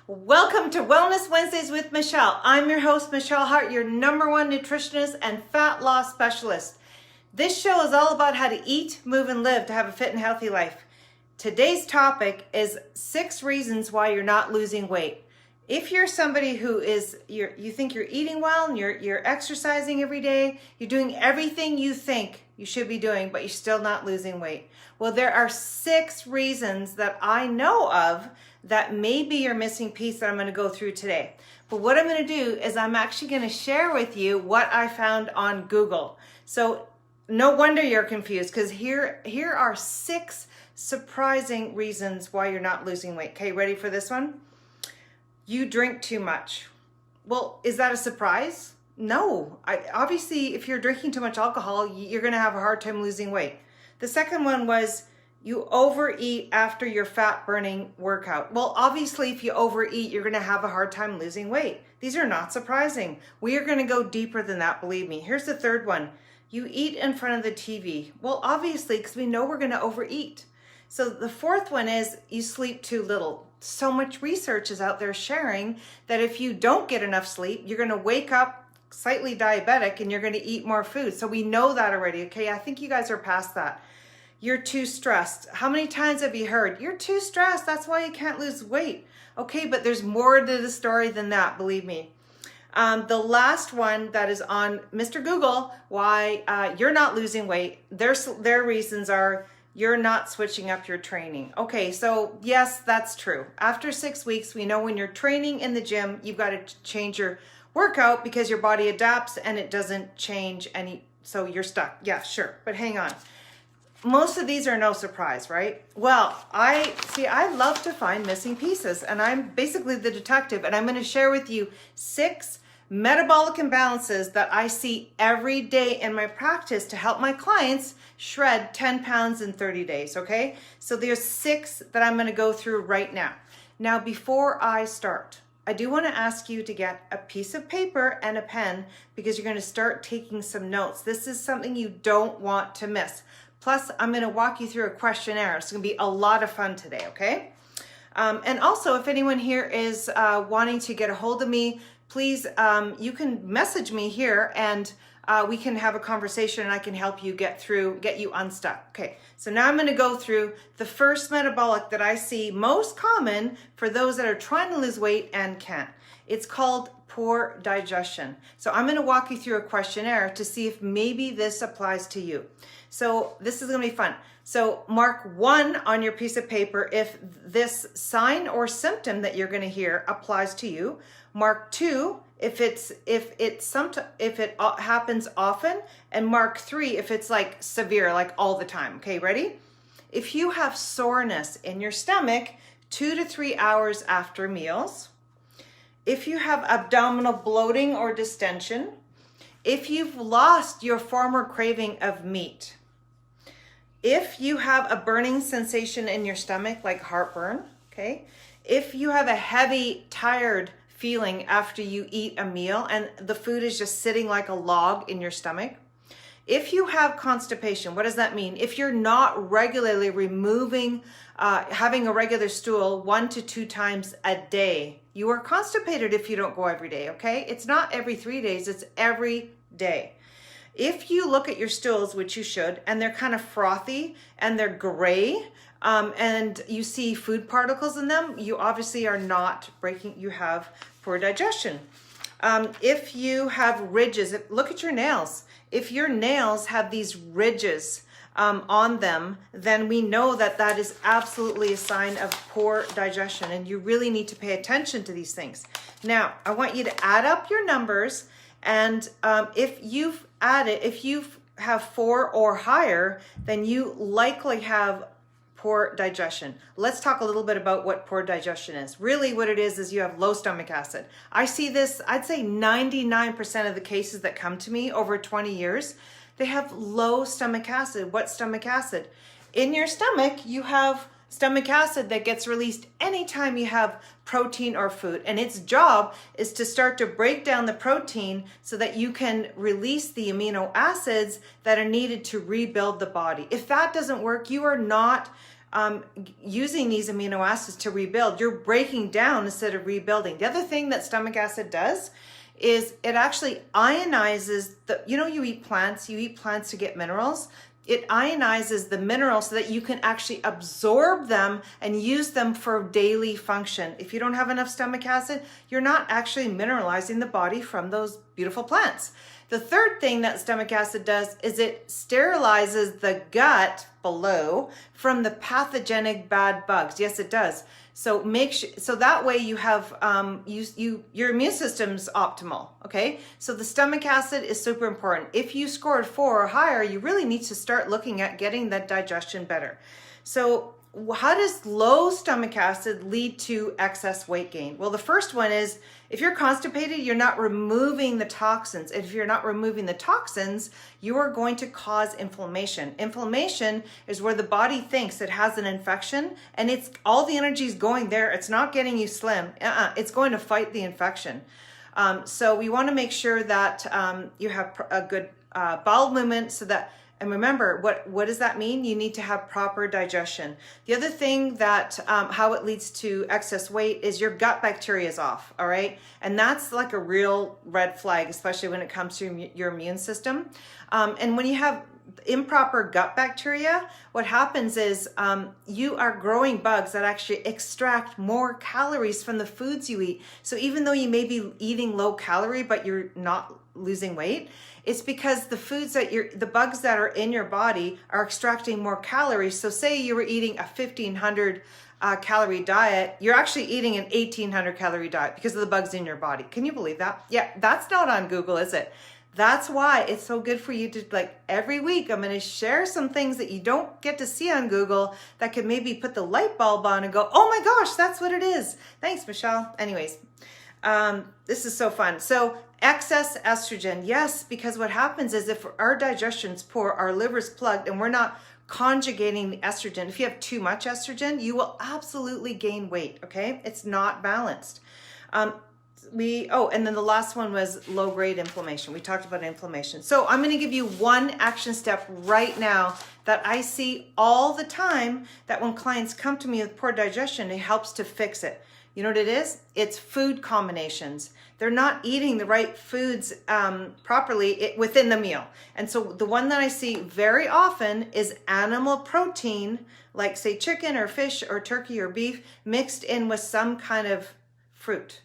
Welcome to Wellness Wednesdays with Michelle. I'm your host, Michelle Hart, your #1 nutritionist and fat loss specialist. This show is all about how to eat, move, and live to have a fit and healthy life. Today's topic is 6 reasons why you're not losing weight. If you're somebody who you think you're eating well and you're exercising every day, you're doing everything you think you should be doing, but you're still not losing weight. Well, there are 6 reasons that I know of that may be your missing piece that I'm going to go through today. But what I'm going to do is I'm actually going to share with you what I found on Google. So no wonder you're confused, because here are 6 surprising reasons why you're not losing weight. Okay, ready for this one? You drink too much. Well, is that a surprise? No. Obviously, if you're drinking too much alcohol, you're going to have a hard time losing weight. The second one was you overeat after your fat burning workout. Well, obviously, if you overeat, you're going to have a hard time losing weight. These are not surprising. We are going to go deeper than that, believe me. Here's the third one. You eat in front of the TV. Well, obviously, because we know we're going to overeat. So the fourth one is you sleep too little. So much research is out there sharing that if you don't get enough sleep, you're going to wake up slightly diabetic and you're going to eat more food. So we know that already. Okay, I think you guys are past that. You're too stressed. How many times have you heard, you're too stressed, that's why you can't lose weight? Okay, but there's more to the story than that, believe me. The last one that is on Mr. Google, why you're not losing weight, their reasons are you're not switching up your training. Okay, so yes, that's true. After 6 weeks, we know when you're training in the gym, you've got to change your workout because your body adapts and it doesn't change so you're stuck. Yeah, sure, but hang on. Most of these are no surprise, right? Well, I love to find missing pieces, and I'm basically the detective, and I'm going to share with you 6 metabolic imbalances that I see every day in my practice to help my clients shred 10 pounds in 30 days, okay? So there's 6 that I'm going to go through right now. Now, before I start, I do want to ask you to get a piece of paper and a pen because you're going to start taking some notes. This is something you don't want to miss. Plus, I'm going to walk you through a questionnaire. It's going to be a lot of fun today, okay? And also, if anyone here is wanting to get a hold of me, please, you can message me here and we can have a conversation and I can help you get you unstuck. Okay, so now I'm going to go through the first metabolic that I see most common for those that are trying to lose weight and can't. It's called poor digestion. So I'm going to walk you through a questionnaire to see if maybe this applies to you. So this is going to be fun. So mark 1 on your piece of paper if this sign or symptom that you're going to hear applies to you. Mark 2 if it happens often, and mark 3 if it's like severe, like all the time. Okay, ready? If you have soreness in your stomach 2 to 3 hours after meals, if you have abdominal bloating or distension, if you've lost your former craving of meat, if you have a burning sensation in your stomach like heartburn, okay, if you have a heavy, tired feeling after you eat a meal and the food is just sitting like a log in your stomach, if you have constipation, what does that mean? If you're not regularly having a regular stool 1 to 2 times a day, you are constipated if you don't go every day, okay? It's not every 3 days, it's every day. If you look at your stools, which you should, and they're kind of frothy and they're gray, and you see food particles in them, you obviously are not you have poor digestion. If you have ridges, look at your nails. If your nails have these ridges on them, then we know that is absolutely a sign of poor digestion, and you really need to pay attention to these things. Now, I want you to add up your numbers, and if you have 4 or higher, then you likely have poor digestion. Let's talk a little bit about what poor digestion is. Really what it is you have low stomach acid. I see this, I'd say 99% of the cases that come to me over 20 years, they have low stomach acid. What stomach acid? In your stomach, you have stomach acid that gets released anytime you have protein or food. And its job is to start to break down the protein so that you can release the amino acids that are needed to rebuild the body. If that doesn't work, you are not using these amino acids to rebuild. You're breaking down instead of rebuilding. The other thing that stomach acid does is it actually ionizes you eat plants to get minerals. It ionizes the minerals so that you can actually absorb them and use them for daily function. If you don't have enough stomach acid, you're not actually mineralizing the body from those beautiful plants. The third thing that stomach acid does is it sterilizes the gut below from the pathogenic bad bugs. Yes, it does. So so that way you have your immune system's optimal. Okay, so the stomach acid is super important. If you scored 4 or higher, you really need to start looking at getting that digestion better. So how does low stomach acid lead to excess weight gain? Well, the first one is if you're constipated, you're not removing the toxins. If you're not removing the toxins, you are going to cause inflammation. Inflammation is where the body thinks it has an infection and it's all the energy is going there. It's not getting you slim. It's going to fight the infection. So we want to make sure that you have a good bowel movement so that. And remember, what does that mean? You need to have proper digestion. The other thing that how it leads to excess weight is your gut bacteria is off, all right? And that's like a real red flag, especially when it comes to your immune system. And when you have improper gut bacteria, what happens is you are growing bugs that actually extract more calories from the foods you eat. So even though you may be eating low calorie, but you're not losing weight, it's because the foods that the bugs that are in your body are extracting more calories. So say you were eating a 1,500 calorie diet, you're actually eating an 1,800 calorie diet because of the bugs in your body. Can you believe that? Yeah, that's not on Google, is it? That's why it's so good for you to, every week, I'm going to share some things that you don't get to see on Google that could maybe put the light bulb on and go, oh my gosh, that's what it is. Thanks, Michelle. Anyways, this is so fun. So excess estrogen, yes, because what happens is if our digestion's poor, our liver's plugged, and we're not conjugating the estrogen, if you have too much estrogen, you will absolutely gain weight, okay? It's not balanced. And then the last one was low-grade inflammation. We talked about inflammation. So I'm going to give you one action step right now that I see all the time that when clients come to me with poor digestion, it helps to fix it. You know what it is? It's food combinations. They're not eating the right foods properly within the meal. And so the one that I see very often is animal protein, like say chicken or fish or turkey or beef, mixed in with some kind of fruit.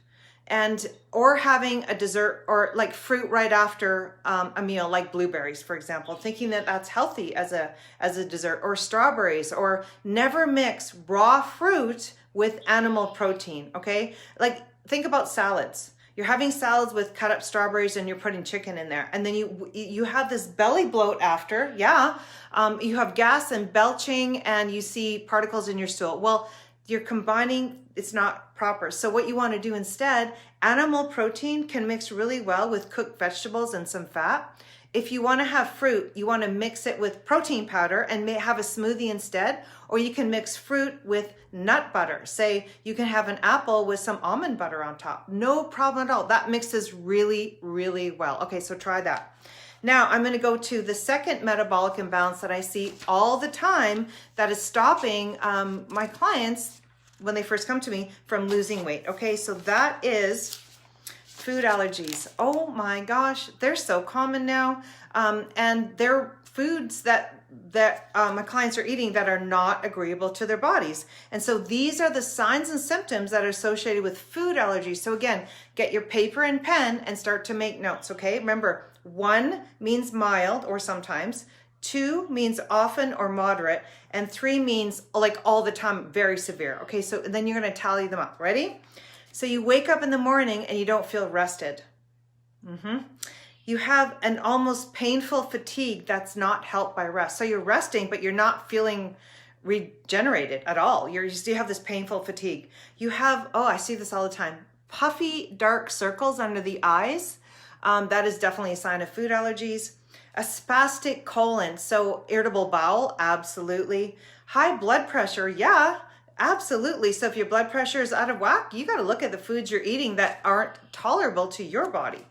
Or having a dessert or like fruit right after a meal, like blueberries, for example, thinking that that's healthy as a dessert, or strawberries, or never mix raw fruit with animal protein. Okay, like think about salads. You're having salads with cut up strawberries and you're putting chicken in there, and then you have this belly bloat after. Yeah, you have gas and belching, and you see particles in your stool. Well, you're combining, it's not proper. So what you want to do instead, animal protein can mix really well with cooked vegetables and some fat. If you want to have fruit, you want to mix it with protein powder and have a smoothie instead, or you can mix fruit with nut butter. Say you can have an apple with some almond butter on top. No problem at all. That mixes really, really well. Okay, so try that. Now I'm going to go to the second metabolic imbalance that I see all the time that is stopping my clients when they first come to me from losing weight. Okay, so that is food allergies. Oh my gosh, they're so common now. And they're foods that my clients are eating that are not agreeable to their bodies. And so these are the signs and symptoms that are associated with food allergies. So again, get your paper and pen and start to make notes, okay? Remember, 1 means mild or sometimes, 2 means often or moderate, and 3 means like all the time, very severe. Okay, so then you're going to tally them up. Ready? So you wake up in the morning and you don't feel rested. You have an almost painful fatigue that's not helped by rest. So you're resting, but you're not feeling regenerated at all. You have this painful fatigue. You have, I see this all the time, puffy dark circles under the eyes. That is definitely a sign of food allergies. A spastic colon, so irritable bowel, absolutely. High blood pressure, yeah, absolutely. So if your blood pressure is out of whack, you got to look at the foods you're eating that aren't tolerable to your body.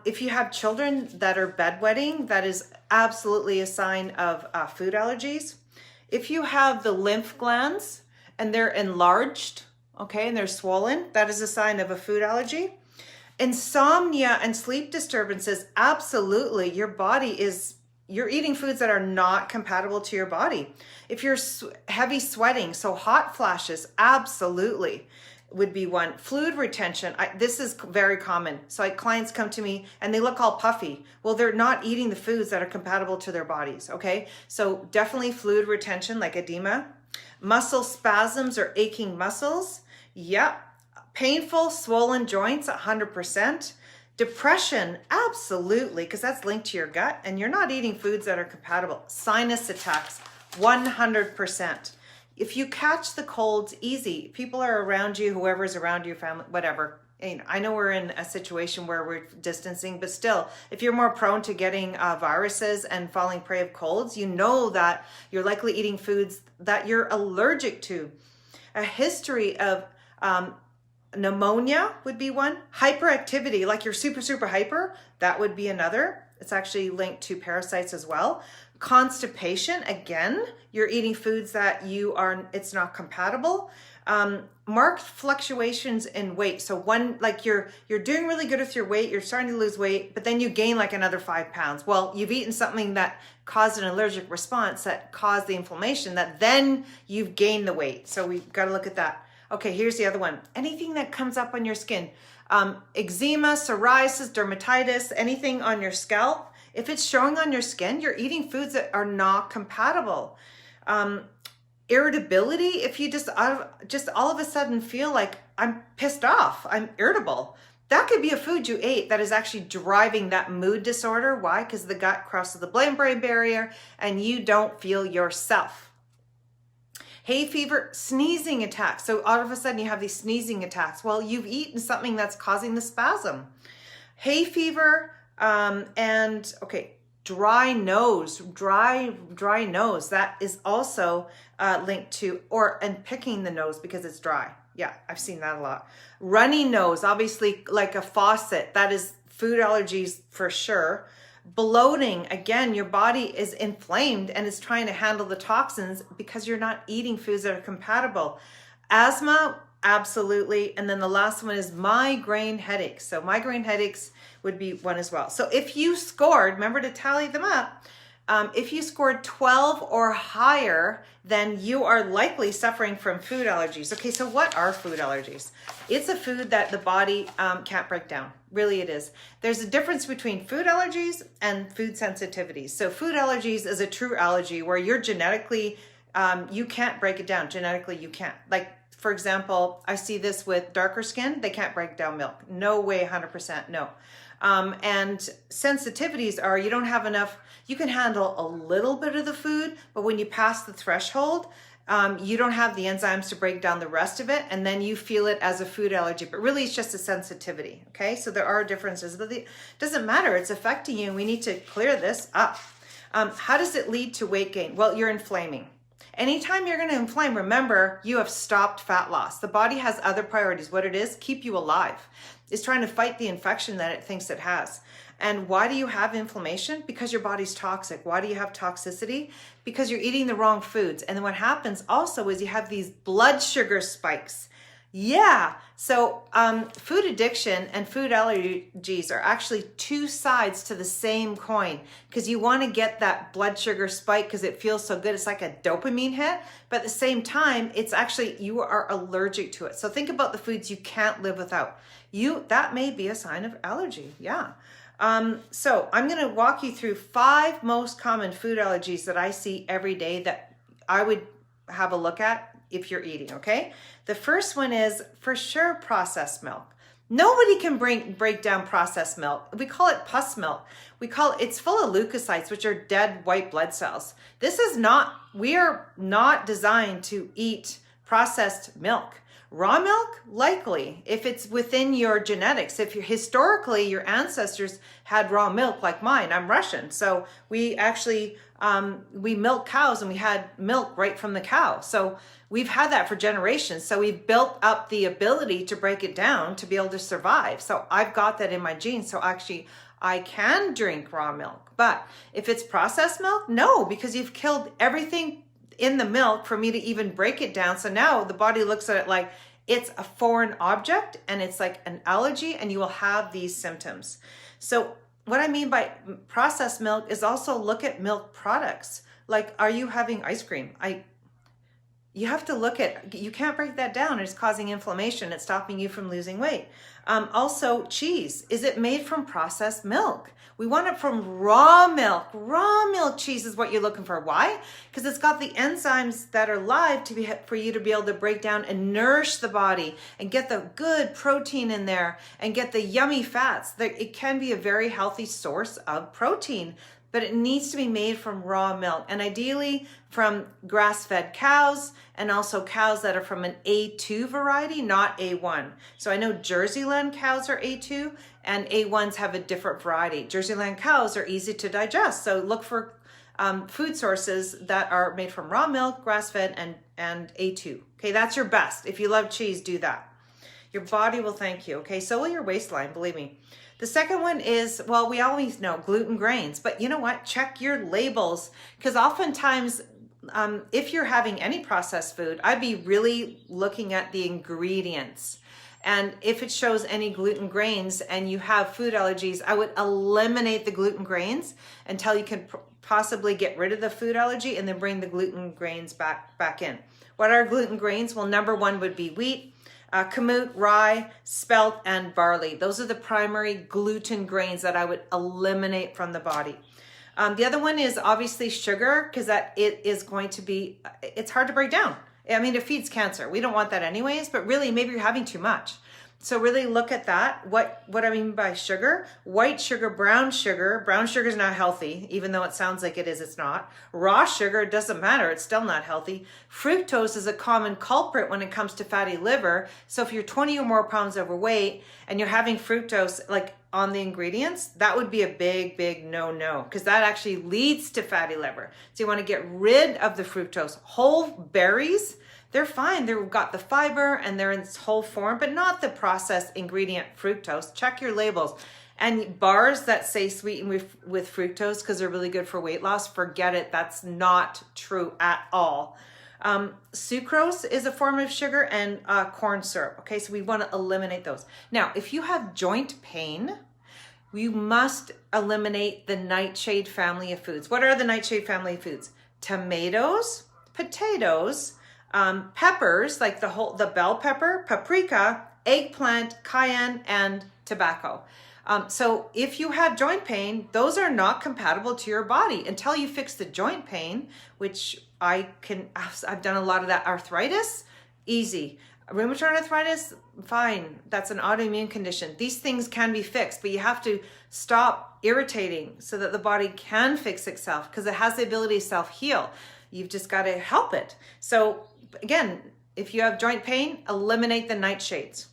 If you have children that are bedwetting, that is absolutely a sign of food allergies. If you have the lymph glands and they're enlarged, okay, and they're swollen, that is a sign of a food allergy. Insomnia and sleep disturbances, absolutely. You're eating foods that are not compatible to your body. If you're heavy sweating, so hot flashes, absolutely would be one. Fluid retention, this is very common. So clients come to me and they look all puffy. Well, they're not eating the foods that are compatible to their bodies, okay? So definitely fluid retention, like edema. Muscle spasms or aching muscles, yep. Painful, swollen joints, 100%. Depression, absolutely, because that's linked to your gut and you're not eating foods that are compatible. Sinus attacks, 100%. If you catch the colds, easy. People are around you, whoever's around you, family, whatever. I know we're in a situation where we're distancing, but still, if you're more prone to getting viruses and falling prey of colds, you know that you're likely eating foods that you're allergic to. A history of pneumonia would be one. Hyperactivity, like you're super, super hyper, that would be another. It's actually linked to parasites as well. Constipation, again, you're eating foods that it's not compatible. Marked fluctuations in weight. So like you're doing really good with your weight, you're starting to lose weight, but then you gain like another 5 pounds. Well, you've eaten something that caused an allergic response that caused the inflammation that then you've gained the weight. So we've got to look at that. Okay, here's the other one. Anything that comes up on your skin. Eczema, psoriasis, dermatitis, anything on your scalp. If it's showing on your skin, you're eating foods that are not compatible. Irritability, if you just all of a sudden feel like I'm pissed off, I'm irritable. That could be a food you ate that is actually driving that mood disorder. Why? Because the gut crosses the blood-brain barrier and you don't feel yourself. Hay fever, sneezing attacks. So all of a sudden you have these sneezing attacks. Well, you've eaten something that's causing the spasm. Hay fever, and okay, dry nose, dry nose. That is also linked to, and picking the nose because it's dry. Yeah, I've seen that a lot. Runny nose, obviously like a faucet. That is food allergies for sure. Bloating, again, your body is inflamed and is trying to handle the toxins because you're not eating foods that are compatible. Asthma, absolutely. And then the last one is migraine headaches. So migraine headaches would be one as well. So if you scored, remember to tally them up, if you scored 12 or higher, then you are likely suffering from food allergies. Okay, so what are food allergies? It's a food that the body can't break down. Really it is. There's a difference between food allergies and food sensitivities. So food allergies is a true allergy where you're genetically, you can't break it down. Genetically, you can't. Like, for example, I see this with darker skin. They can't break down milk. No way, 100%, no. And sensitivities are you don't have enough, you can handle a little bit of the food, but when you pass the threshold, you don't have the enzymes to break down the rest of it, and then you feel it as a food allergy, but really it's just a sensitivity, okay? So there are differences, but it doesn't matter, it's affecting you, and we need to clear this up. How does it lead to weight gain? Well, you're inflaming. Anytime you're going to inflame, remember, you have stopped fat loss. The body has other priorities. What it is, keep you alive. It's trying to fight the infection that it thinks it has. And why do you have inflammation? Because your body's toxic. Why do you have toxicity? Because you're eating the wrong foods. And then what happens also is you have these blood sugar spikes. Yeah, so food addiction and food allergies are actually two sides to the same coin, because you want to get that blood sugar spike because it feels so good. It's like a dopamine hit, but at the same time, it's actually, you are allergic to it. So think about the foods you can't live without. That may be a sign of allergy, yeah. So I'm going to walk you through 5 most common food allergies that I see every day that I would have a look at if you're eating, okay? The first one is for sure processed milk. Nobody can break down processed milk. We call it pus milk. It's full of leukocytes, which are dead white blood cells. We are not designed to eat processed milk. Raw milk, likely, if it's within your genetics. If historically your ancestors had raw milk like mine, I'm Russian, so we actually, we milk cows and we had milk right from the cow. So we've had that for generations. So we've built up the ability to break it down to be able to survive. So I've got that in my genes. So actually I can drink raw milk. But if it's processed milk, no, because you've killed everything in the milk for me to even break it down. So now the body looks at it like it's a foreign object and it's like an allergy, and you will have these symptoms. So what I mean by processed milk is also look at milk products. Like, are you having ice cream? You have to look at, you can't break that down. It's causing inflammation. It's stopping you from losing weight. Also, cheese. Is it made from processed milk? We want it from raw milk. Raw milk cheese is what you're looking for. Why? Because it's got the enzymes that are live for you to be able to break down and nourish the body and get the good protein in there and get the yummy fats. It can be a very healthy source of protein, but it needs to be made from raw milk, and ideally from grass-fed cows, and also cows that are from an A2 variety, not A1. So I know Jerseyland cows are A2, and A1s have a different variety. Jerseyland cows are easy to digest, so look for food sources that are made from raw milk, grass-fed, and A2. Okay, that's your best. If you love cheese, do that. Your body will thank you, okay? So will your waistline, believe me. The second one is, well, we always know gluten grains, but you know what? Check your labels, because oftentimes if you're having any processed food, I'd be really looking at the ingredients. And if it shows any gluten grains and you have food allergies, I would eliminate the gluten grains until you can possibly get rid of the food allergy and then bring the gluten grains back in. What are gluten grains? Well, number one would be wheat, kamut, rye, spelt, and barley. Those are the primary gluten grains that I would eliminate from the body. The other one is obviously sugar, because it is going to be, it's hard to break down. I mean, it feeds cancer. We don't want that anyways, but really maybe you're having too much. So really look at that. What I mean by sugar: white sugar, brown sugar. Brown sugar is not healthy, even though it sounds like it is, it's not. Raw sugar, it doesn't matter, it's still not healthy. Fructose is a common culprit when it comes to fatty liver. So if you're 20 or more pounds overweight and you're having fructose like on the ingredients, that would be a big no-no, because that actually leads to fatty liver. So you want to get rid of the fructose. Whole berries, they're fine. They've got the fiber and they're in its whole form, but not the processed ingredient fructose. Check your labels. And bars that say sweetened with fructose because they're really good for weight loss, forget it. That's not true at all. Sucrose is a form of sugar, and corn syrup. Okay, so we want to eliminate those. Now, if you have joint pain, you must eliminate the Nightshade family of foods. What are the Nightshade family of foods? Tomatoes, potatoes, peppers, like the bell pepper, paprika, eggplant, cayenne, and tobacco. So if you have joint pain, those are not compatible to your body until you fix the joint pain, which I've done a lot of that. Arthritis, easy. Rheumatoid arthritis, fine. That's an autoimmune condition. These things can be fixed, but you have to stop irritating so that the body can fix itself, because it has the ability to self-heal. You've just got to help it. So again, if you have joint pain, eliminate the nightshades.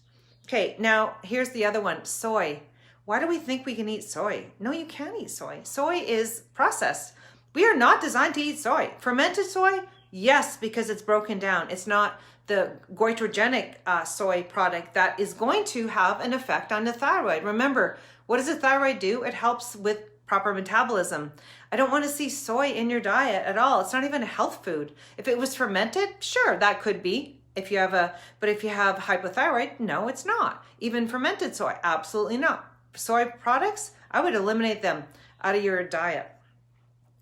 Okay, now here's the other one, soy. Why do we think we can eat soy? No, you can't eat soy. Soy is processed. We are not designed to eat soy. Fermented soy, yes, because it's broken down. It's not the goitrogenic soy product that is going to have an effect on the thyroid. Remember, what does the thyroid do? It helps with proper metabolism. I don't want to see soy in your diet at all. It's not even a health food. If it was fermented, sure, that could be. But if you have hypothyroid, no, it's not. Even fermented soy, absolutely not. Soy products, I would eliminate them out of your diet.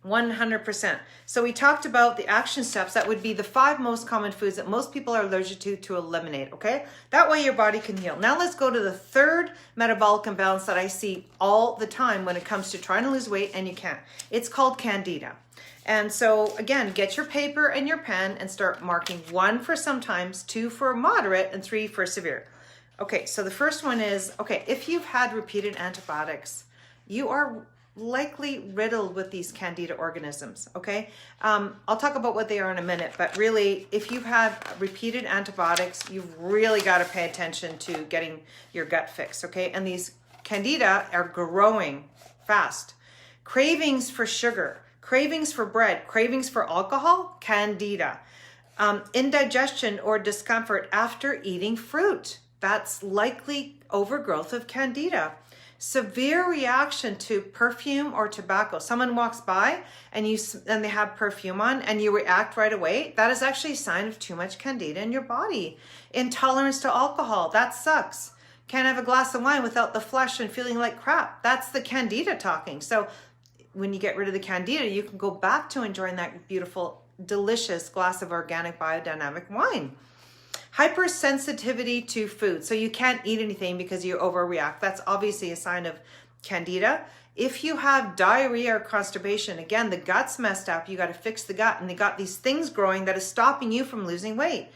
100%. So we talked about the action steps. That would be the 5 most common foods that most people are allergic to eliminate, okay? That way your body can heal. Now let's go to the third metabolic imbalance that I see all the time when it comes to trying to lose weight and you can't. It's called Candida. And so again, get your paper and your pen and start marking 1 for sometimes, 2 for moderate, and 3 for severe. Okay, so the first one is, okay, if you've had repeated antibiotics, you are likely riddled with these Candida organisms, okay? I'll talk about what they are in a minute, but really, if you've had repeated antibiotics, you've really got to pay attention to getting your gut fixed, okay? And these Candida are growing fast. Cravings for sugar, cravings for bread, cravings for alcohol, Candida. Indigestion or discomfort after eating fruit, that's likely overgrowth of Candida. Severe reaction to perfume or tobacco. Someone walks by and they have perfume on and you react right away. That is actually a sign of too much Candida in your body. Intolerance to alcohol. That sucks. Can't have a glass of wine without the flush and feeling like crap. That's the Candida talking. So when you get rid of the Candida, you can go back to enjoying that beautiful, delicious glass of organic biodynamic wine. Hypersensitivity to food. So you can't eat anything because you overreact. That's obviously a sign of Candida. If you have diarrhea or constipation, again, the gut's messed up. You got to fix the gut, and they got these things growing that is stopping you from losing weight.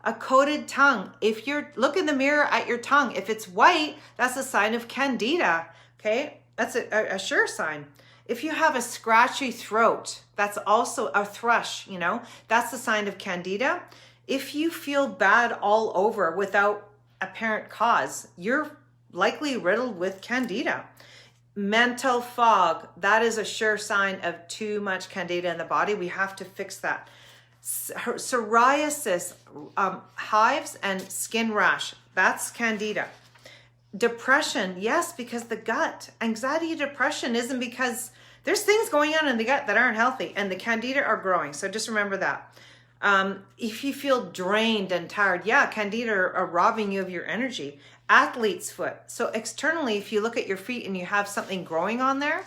A coated tongue. If you look in the mirror at your tongue, if it's white, that's a sign of Candida. Okay, that's a sure sign. If you have a scratchy throat, that's also a thrush, you know, that's the sign of Candida. If you feel bad all over without apparent cause, you're likely riddled with Candida. Mental fog, that is a sure sign of too much Candida in the body. We have to fix that. Psoriasis, hives and skin rash, that's Candida. Depression, yes, because the gut. Anxiety, depression isn't because there's things going on in the gut that aren't healthy and the Candida are growing. So just remember that. If you feel drained and tired, yeah, Candida are robbing you of your energy. Athlete's foot. So externally, if you look at your feet and you have something growing on there,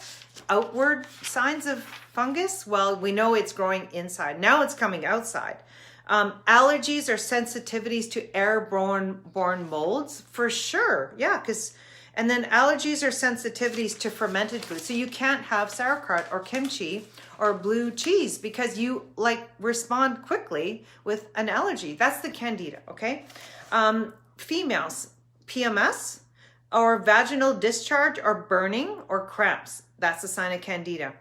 outward signs of fungus, well, we know it's growing inside. Now it's coming outside. Allergies or sensitivities to airborne molds, for sure. Yeah, and then allergies or sensitivities to fermented food. So you can't have sauerkraut or kimchi or blue cheese because you respond quickly with an allergy. That's the Candida, okay? Females, PMS or vaginal discharge or burning or cramps. That's a sign of Candida.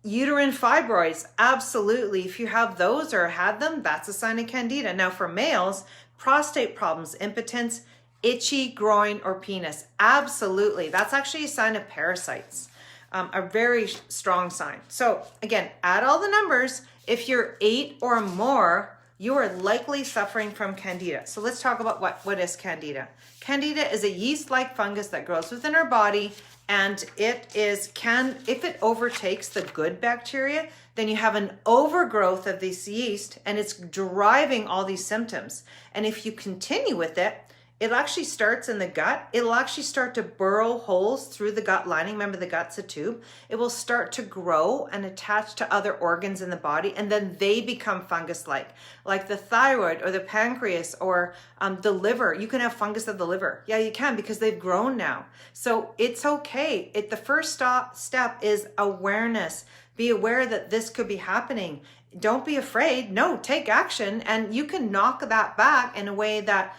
Uterine fibroids, absolutely. If you have those or had them, that's a sign of Candida. Now for males, prostate problems, impotence, itchy groin or penis, absolutely. That's actually a sign of parasites, a very strong sign. So again, add all the numbers. If you're 8 or more, you are likely suffering from Candida. So let's talk about what is Candida. Candida is a yeast-like fungus that grows within our body, and if it overtakes the good bacteria, then you have an overgrowth of this yeast and it's driving all these symptoms. And if you continue with it, it actually starts in the gut. It'll actually start to burrow holes through the gut lining. Remember, the gut's a tube. It will start to grow and attach to other organs in the body, and then they become fungus-like, like the thyroid or the pancreas or the liver. You can have fungus of the liver. Yeah, you can, because they've grown now. So it's okay. The first step is awareness. Be aware that this could be happening. Don't be afraid. No, take action, and you can knock that back in a way that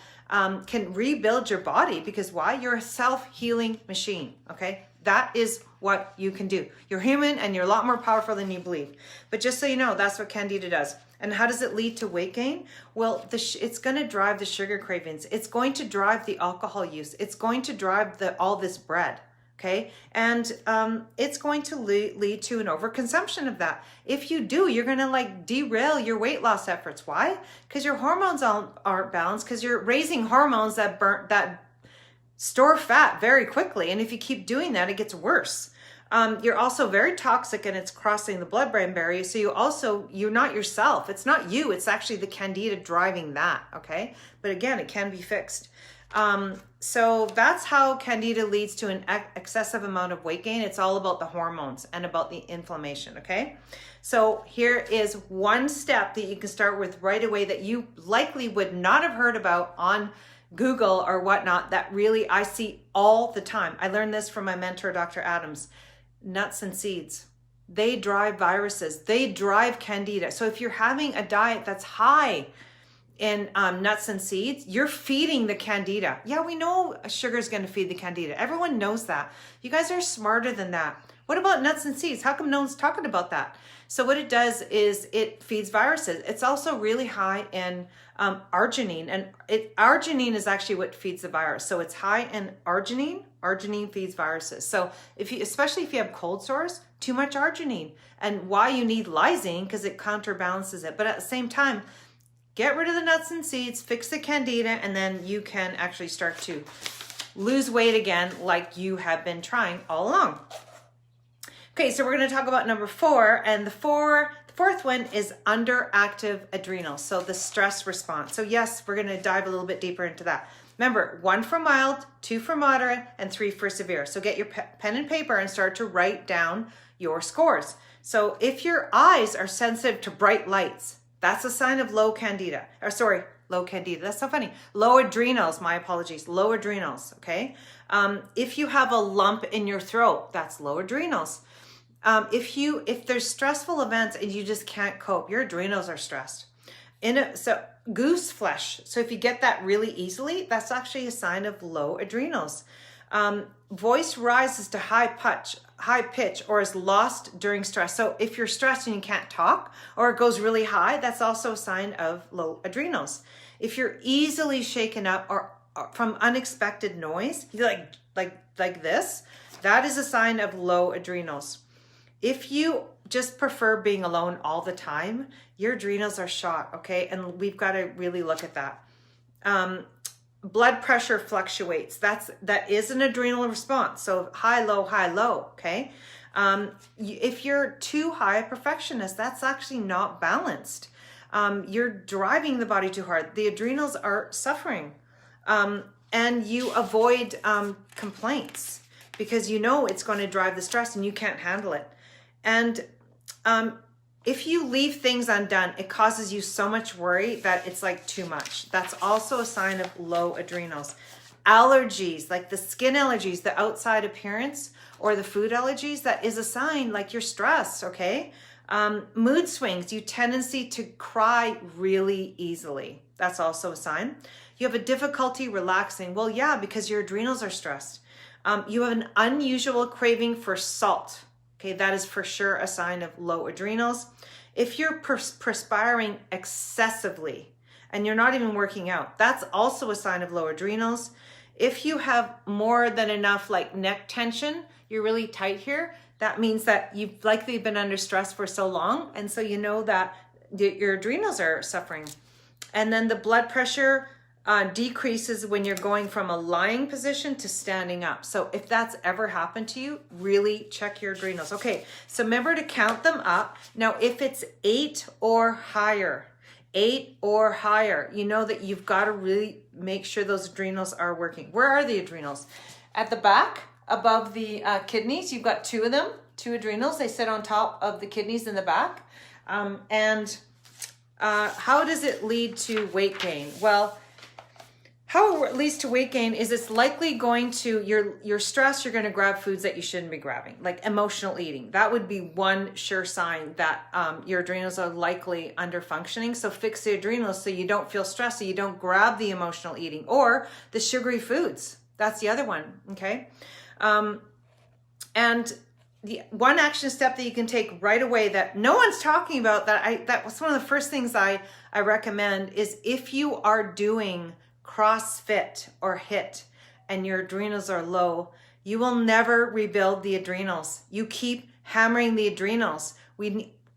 can rebuild your body, because why? You're a self-healing machine, okay? That is what you can do. You're human and you're a lot more powerful than you believe. But just so you know, that's what Candida does. And how does it lead to weight gain? Well, it's going to drive the sugar cravings. It's going to drive the alcohol use. It's going to drive all this bread, okay? And it's going to lead to an overconsumption of that. If you do, you're going to derail your weight loss efforts. Why? Because your hormones aren't balanced, because you're raising hormones that store fat very quickly. And if you keep doing that, it gets worse. You're also very toxic, and it's crossing the blood-brain barrier. So you're not yourself. It's not you. It's actually the Candida driving that, okay? But again, it can be fixed. So that's how Candida leads to an excessive amount of weight gain. It's all about the hormones and about the inflammation, okay? So here is one step that you can start with right away that you likely would not have heard about on Google or whatnot, that really I see all the time. I learned this from my mentor, Dr. Adams. Nuts and seeds. They drive viruses. They drive Candida. So if you're having a diet that's high in nuts and seeds, you're feeding the Candida. Yeah, we know sugar is going to feed the Candida. Everyone knows that. You guys are smarter than that. What about nuts and seeds? How come no one's talking about that? So what it does is it feeds viruses. It's also really high in arginine, and arginine is actually what feeds the virus. So it's high in arginine. Arginine feeds viruses. So especially if you have cold sores, too much arginine. And why you need lysine, because it counterbalances it. But at the same time, get rid of the nuts and seeds, fix the Candida, and then you can actually start to lose weight again like you have been trying all along. Okay, so we're going to talk about number 4, and the fourth one is underactive adrenals, so the stress response. So yes, we're going to dive a little bit deeper into that. Remember, 1 for mild, 2 for moderate, and 3 for severe. So get your pen and paper and start to write down your scores. So if your eyes are sensitive to bright lights, that's a sign of low Candida. Low Candida. That's so funny. Low adrenals, my apologies. Low adrenals, okay? If you have a lump in your throat, that's low adrenals. If there's stressful events and you just can't cope, your adrenals are stressed. So goose flesh. So if you get that really easily, that's actually a sign of low adrenals. Voice rises to high pitch or is lost during stress. So if you're stressed and you can't talk, or it goes really high, that's also a sign of low adrenals. If you're easily shaken up or from unexpected noise, like this, that is a sign of low adrenals. If you just prefer being alone all the time, your adrenals are shot, okay? And we've got to really look at that. Blood pressure fluctuates. That is an adrenal response. So high, low, okay? If you're too high a perfectionist, that's actually not balanced. You're driving the body too hard. The adrenals are suffering. And you avoid complaints because you know it's going to drive the stress and you can't handle it. And if you leave things undone, it causes you so much worry that it's like too much. That's also a sign of low adrenals. Allergies, like the skin allergies, the outside appearance, or the food allergies, that is a sign like you're stressed, okay? Mood swings, you tendency to cry really easily. That's also a sign. You have a difficulty relaxing. Well, yeah, because your adrenals are stressed. You have an unusual craving for salt. Okay, that is for sure a sign of low adrenals. If you're perspiring excessively and you're not even working out, that's also a sign of low adrenals. If you have more than enough like neck tension, you're really tight here, that means that you've likely been under stress for so long, and so you know that your adrenals are suffering. And then the blood pressure decreases when you're going from a lying position to standing up. So if that's ever happened to you, really check your adrenals. Okay, so remember to count them up. Now, if it's 8 or higher, you know that you've got to really make sure those adrenals are working. Where are the adrenals? At the back, above the kidneys, you've got 2 of them, 2 adrenals. They sit on top of the kidneys in the back. How does it lead to weight gain? Well, how it leads to weight gain is it's likely going to, your stress, you're going to grab foods that you shouldn't be grabbing, like emotional eating. That would be one sure sign that your adrenals are likely under functioning. So fix the adrenals so you don't feel stressed, so you don't grab the emotional eating or the sugary foods. That's the other one, okay? And the one action step that you can take right away that no one's talking about, that was one of the first things I recommend, is if you are doing CrossFit or HIIT and your adrenals are low, you will never rebuild the adrenals. You keep hammering the adrenals.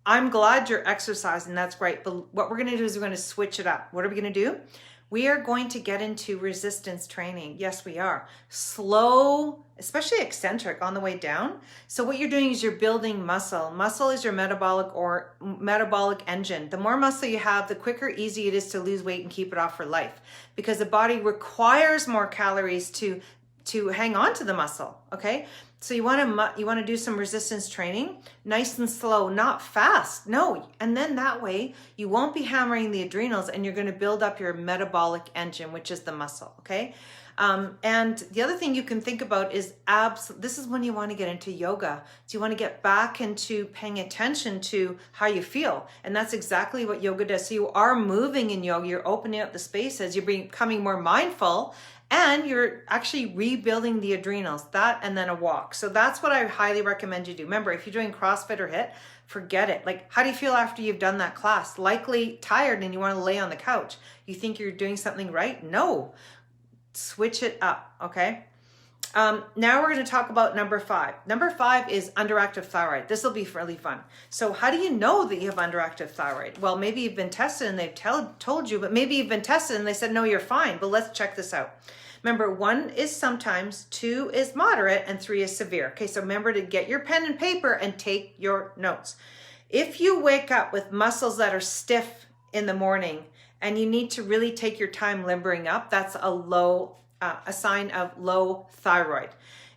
I'm glad you're exercising, that's great, but what we're going to do is we're going to switch it up. What are we going to do? We are going to get into resistance training. Yes, we are. Slow, especially eccentric on the way down. So what you're doing is you're building muscle. Muscle is your metabolic engine. The more muscle you have, the quicker, easy it is to lose weight and keep it off for life, because the body requires more calories to hang on to the muscle, okay? So you want to do some resistance training, nice and slow, not fast. No, and then that way you won't be hammering the adrenals and you're going to build up your metabolic engine, which is the muscle, okay? And the other thing you can think about is this is when you want to get into yoga. So you want to get back into paying attention to how you feel. And that's exactly what yoga does. So you are moving in yoga, you're opening up the spaces, you're becoming more mindful, and you're actually rebuilding the adrenals, that and then a walk. So that's what I highly recommend you do. Remember, if you're doing CrossFit or HIIT, forget it. Like, how do you feel after you've done that class? Likely tired and you want to lay on the couch. You think you're doing something right? No. Switch it up, okay? Now we're going to talk about number 5. Number 5 is underactive thyroid. This will be really fun. So how do you know that you have underactive thyroid? Well, maybe you've been tested and they've told you, but maybe you've been tested and they said, no, you're fine. But let's check this out. Remember, 1 is sometimes, 2 is moderate, and 3 is severe. Okay, so remember to get your pen and paper and take your notes. If you wake up with muscles that are stiff in the morning and you need to really take your time limbering up, that's a sign of low thyroid.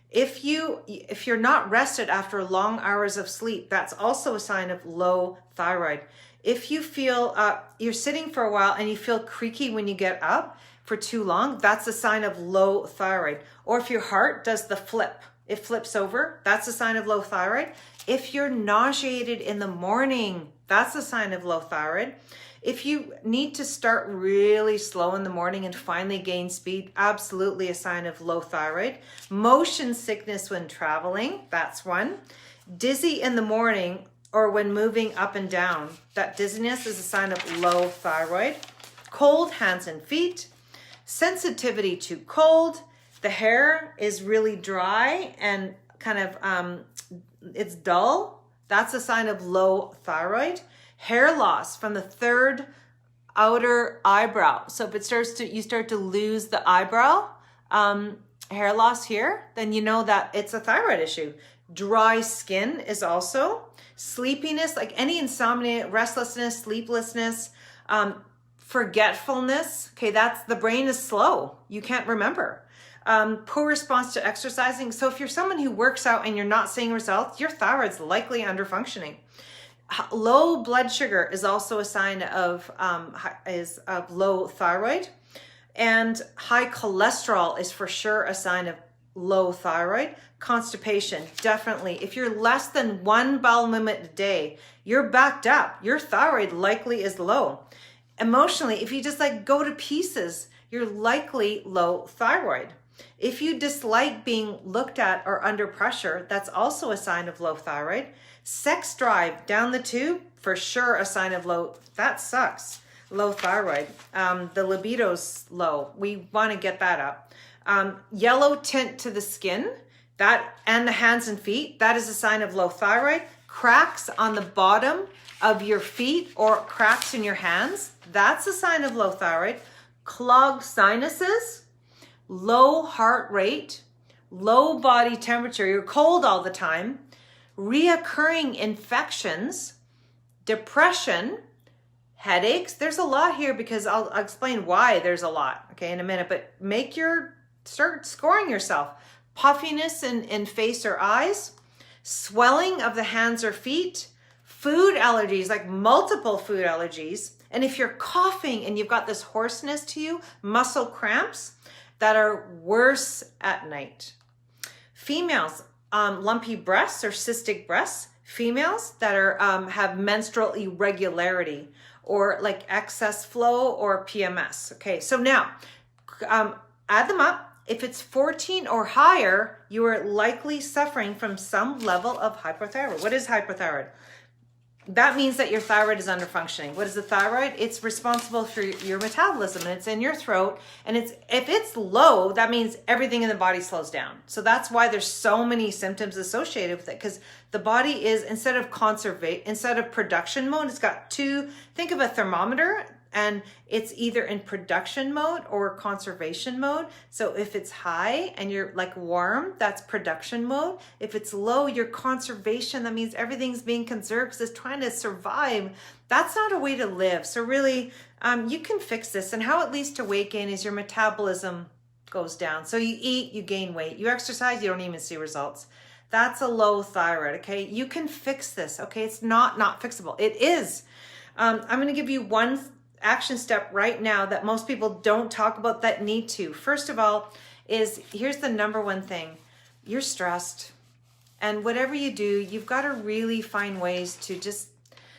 If you're not rested after long hours of sleep, that's also a sign of low thyroid. If you feel you're sitting for a while and you feel creaky when you get up for too long, that's a sign of low thyroid. Or if your heart does the flip, it flips over, that's a sign of low thyroid. If you're nauseated in the morning, that's a sign of low thyroid. If you need to start really slow in the morning and finally gain speed, absolutely a sign of low thyroid. Motion sickness when traveling, that's one. Dizzy in the morning or when moving up and down, that dizziness is a sign of low thyroid. Cold hands and feet. Sensitivity to cold. The hair is really dry and kind of, it's dull. That's a sign of low thyroid. Hair loss from the 3rd outer eyebrow. So if you start to lose the eyebrow, hair loss here, then you know that it's a thyroid issue. Dry skin is also. Sleepiness, like any insomnia, restlessness, sleeplessness, forgetfulness. Okay, that's the brain is slow. You can't remember. Poor response to exercising. So if you're someone who works out and you're not seeing results, your thyroid's likely under functioning. Low blood sugar is also a sign of low thyroid, and high cholesterol is for sure a sign of low thyroid. Constipation, definitely. If you're less than 1 bowel movement a day, you're backed up. Your thyroid likely is low. Emotionally, if you just like go to pieces, you're likely low thyroid. If you dislike being looked at or under pressure, that's also a sign of low thyroid. Sex drive down the tube, for sure a sign of low, that sucks, low thyroid. The libido's low. We want to get that up. Yellow tint to the skin, that and the hands and feet, that is a sign of low thyroid. Cracks on the bottom of your feet or cracks in your hands, that's a sign of low thyroid. Clogged sinuses, low heart rate, low body temperature, you're cold all the time, reoccurring infections, depression, headaches. There's a lot here because I'll explain why there's a lot, okay, in a minute, but start scoring yourself. Puffiness in face or eyes, swelling of the hands or feet, food allergies, like multiple food allergies. And if you're coughing and you've got this hoarseness to you, muscle cramps that are worse at night. Females, lumpy breasts or cystic breasts. Females that are have menstrual irregularity or like excess flow or PMS. Okay, so now add them up. If it's 14 or higher, you are likely suffering from some level of hypothyroid. What is hypothyroid? That means that your thyroid is under functioning. What is the thyroid? It's responsible for your metabolism, and it's in your throat. And if it's low, that means everything in the body slows down. So that's why there's so many symptoms associated with it, because the body is, instead of production mode, it's got think of a thermometer, and it's either in production mode or conservation mode. So if it's high and you're like warm, that's production mode. If it's low, you're conservation. That means everything's being conserved because it's trying to survive. That's not a way to live. So really, you can fix this. And how it leads to weight gain is your metabolism goes down. So you eat, you gain weight. You exercise, you don't even see results. That's a low thyroid, okay? You can fix this, okay? It's not fixable. It is. I'm going to give you one action step right now that most people don't talk about that need to. First of all, here's the number one thing. You're stressed. And whatever you do, you've got to really find ways to just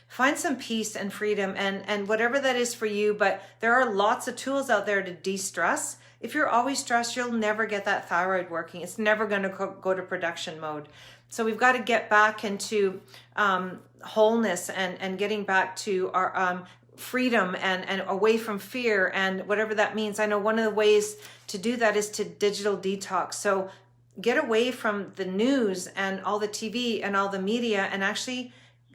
find some peace and freedom and whatever that is for you. But there are lots of tools out there to de-stress. If you're always stressed, you'll never get that thyroid working. It's never going to go to production mode. So we've got to get back into wholeness and getting back to our freedom and away from fear and whatever that means. I know one of the ways to do that is to digital detox. So get away from the news and all the TV and all the media and actually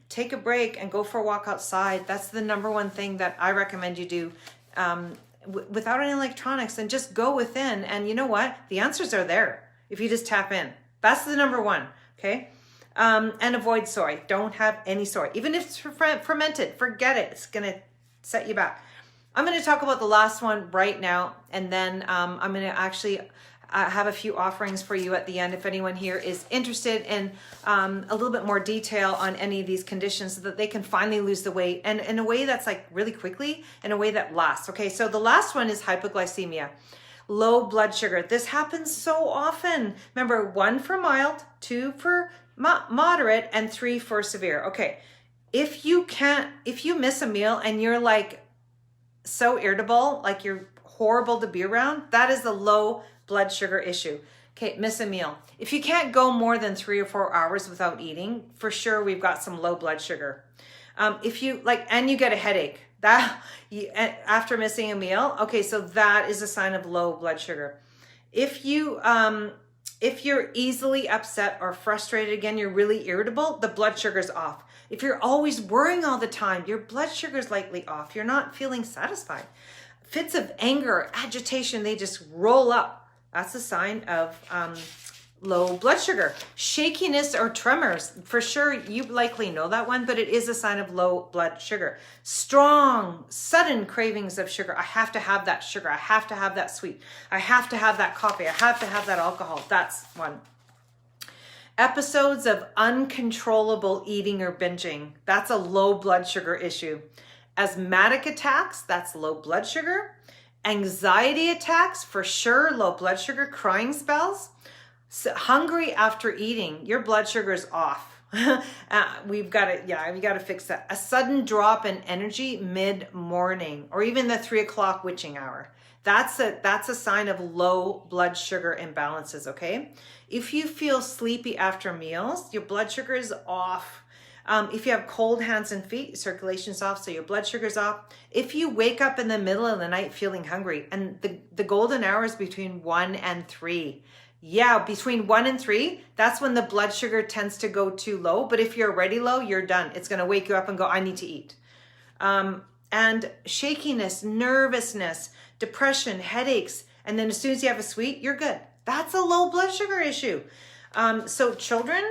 take a break and go for a walk outside. That's the number one thing that I recommend you do without any electronics, and just go within. And you know what? The answers are there if you just tap in. That's the number one, okay? And avoid soy. Don't have any soy. Even if it's fermented, forget it. It's going to set you back. I'm going to talk about the last one right now, and then I'm going to actually have a few offerings for you at the end if anyone here is interested in a little bit more detail on any of these conditions so that they can finally lose the weight, and in a way that's like really quickly, in a way that lasts. Okay, so the last one is hypoglycemia, low blood sugar. This happens so often. Remember, 1 for mild, 2 for moderate, and 3 for severe. Okay, if you miss a meal and you're like so irritable, like you're horrible to be around, that is the low blood sugar issue. Okay, miss a meal. If you can't go more than 3 or 4 hours without eating, for sure we've got some low blood sugar. If you and you get a headache after missing a meal, okay, so that is a sign of low blood sugar. If you're easily upset or frustrated, again, you're really irritable, the blood sugar's off. If you're always worrying all the time, your blood sugar's likely off. You're not feeling satisfied. Fits of anger or agitation, they just roll up. That's a sign of low blood sugar. Shakiness or tremors, for sure, you likely know that one, but it is a sign of low blood sugar. Strong, sudden cravings of sugar. I have to have that sugar. I have to have that sweet. I have to have that coffee. I have to have that alcohol. That's one. Episodes of uncontrollable eating or binging. That's a low blood sugar issue. Asthmatic attacks, that's low blood sugar. Anxiety attacks, for sure, low blood sugar. Crying spells. So hungry after eating, your blood sugar is off. We've got to fix that. A sudden drop in energy mid-morning, or even the 3 o'clock witching hour. That's a sign of low blood sugar imbalances, okay? If you feel sleepy after meals, your blood sugar is off. If you have cold hands and feet, circulation's off, so your blood sugar's off. If you wake up in the middle of the night feeling hungry, and the golden hour is between 1 and 3. Yeah, between 1 and 3, that's when the blood sugar tends to go too low. But if you're already low, you're done. It's going to wake you up and go, I need to eat. And shakiness, nervousness, depression, headaches, and then as soon as you have a sweet, you're good. That's a low blood sugar issue. So children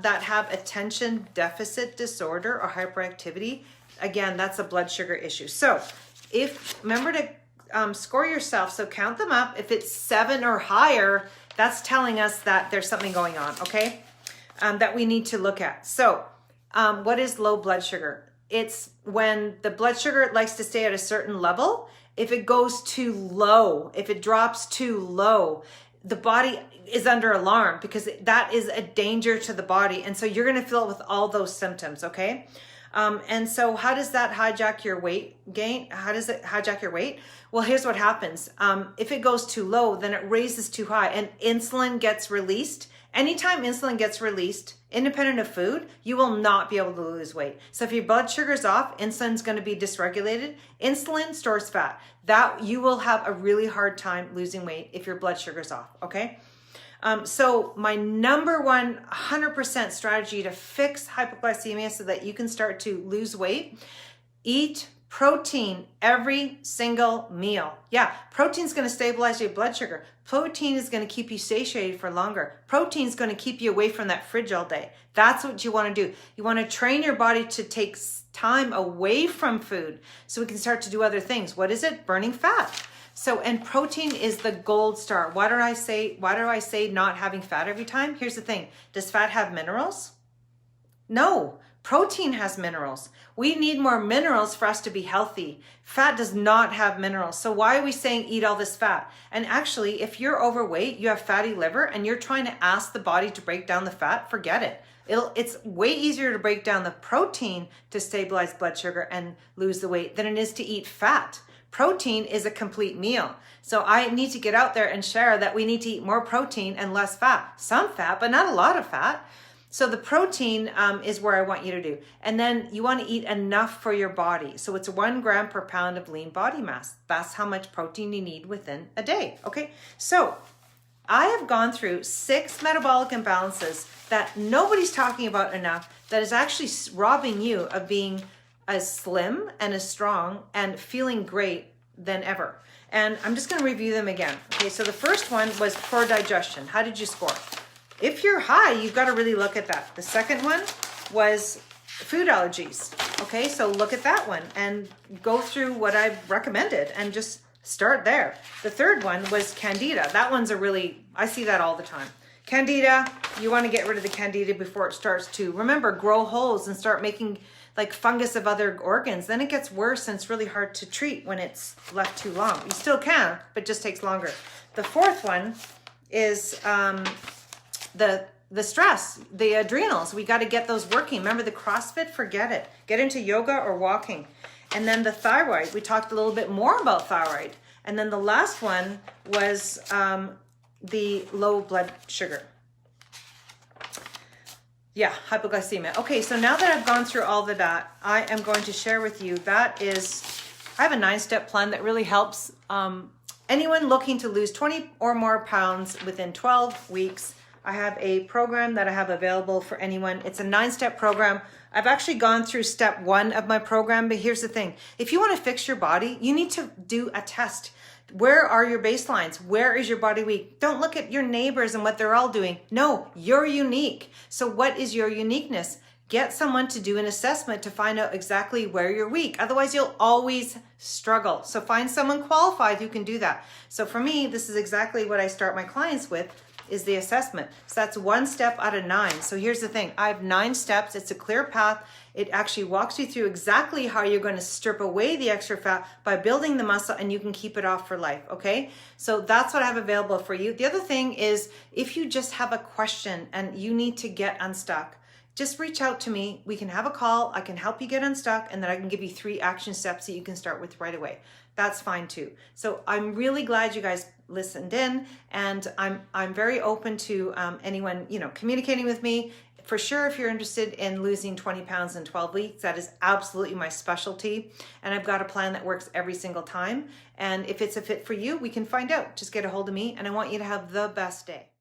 that have attention deficit disorder or hyperactivity, again, that's a blood sugar issue. So remember to score yourself. So count them up. If it's 7 or higher, that's telling us that there's something going on, okay? That we need to look at. So what is low blood sugar? It's when the blood sugar likes to stay at a certain level. If it goes too low, if it drops too low, the body is under alarm because that is a danger to the body. And so you're going to feel it with all those symptoms, okay? And so how does that hijack your weight gain? How does it hijack your weight? Well, here's what happens. If it goes too low, then it raises too high and insulin gets released. Anytime insulin gets released, independent of food, you will not be able to lose weight. So if your blood sugar's off, insulin's going to be dysregulated. Insulin stores fat. That you will have a really hard time losing weight if your blood sugar's off, okay? So my number one 100% strategy to fix hypoglycemia so that you can start to lose weight, eat protein every single meal. Yeah, protein's going to stabilize your blood sugar. Protein is going to keep you satiated for longer. Protein is going to keep you away from that fridge all day. That's what you want to do. You want to train your body to take time away from food so we can start to do other things. What is it? Burning fat. So, and protein is the gold star. Why do I say not having fat every time? Here's the thing. Does fat have minerals? No. Protein has minerals. We need more minerals for us to be healthy. Fat does not have minerals. So why are we saying eat all this fat? And actually, if you're overweight, you have fatty liver, and you're trying to ask the body to break down the fat, forget it. It's way easier to break down the protein to stabilize blood sugar and lose the weight than it is to eat fat. Protein is a complete meal. So I need to get out there and share that we need to eat more protein and less fat. Some fat, but not a lot of fat. So the protein is where I want you to do. And then you want to eat enough for your body. So it's 1 gram per pound of lean body mass. That's how much protein you need within a day. Okay, so I have gone through 6 metabolic imbalances that nobody's talking about enough that is actually robbing you of being as slim and as strong and feeling great than ever. And I'm just going to review them again. Okay, so the first one was poor digestion. How did you score? If you're high, you've got to really look at that. The second one was food allergies. Okay, so look at that one and go through what I've recommended and just start there. The third one was Candida. That one's I see that all the time. Candida, you want to get rid of the Candida before it starts to, remember, grow holes and start making like fungus of other organs. Then it gets worse and it's really hard to treat when it's left too long. You still can, but it just takes longer. The fourth one is the stress, the adrenals. We got to get those working. Remember the CrossFit, forget it. Get into yoga or walking. And then the thyroid, we talked a little bit more about thyroid. And then the last one was the low blood sugar. Yeah, hypoglycemia. Okay, so now that I've gone through all of that, I am going to share with you, I have a 9-step plan that really helps anyone looking to lose 20 or more pounds within 12 weeks. I have a program that I have available for anyone. It's a 9-step program. I've actually gone through step 1 of my program, but here's the thing. If you want to fix your body, you need to do a test. Where are your baselines? Where is your body weak? Don't look at your neighbors and what they're all doing. No, you're unique. So what is your uniqueness? Get someone to do an assessment to find out exactly where you're weak. Otherwise, you'll always struggle. So find someone qualified who can do that. So for me, this is exactly what I start my clients with, is the assessment. So that's 1 step out of 9. So here's the thing. I have 9 steps. It's a clear path. It actually walks you through exactly how you're going to strip away the extra fat by building the muscle, and you can keep it off for life. Okay. So that's what I have available for you. The other thing is, if you just have a question and you need to get unstuck, just reach out to me. We can have a call. I can help you get unstuck, and then I can give you 3 action steps that you can start with right away. That's fine too. So I'm really glad you guys listened in, and I'm very open to anyone, communicating with me. For sure, if you're interested in losing 20 pounds in 12 weeks, that is absolutely my specialty. And I've got a plan that works every single time. And if it's a fit for you, we can find out. Just get a hold of me, and I want you to have the best day.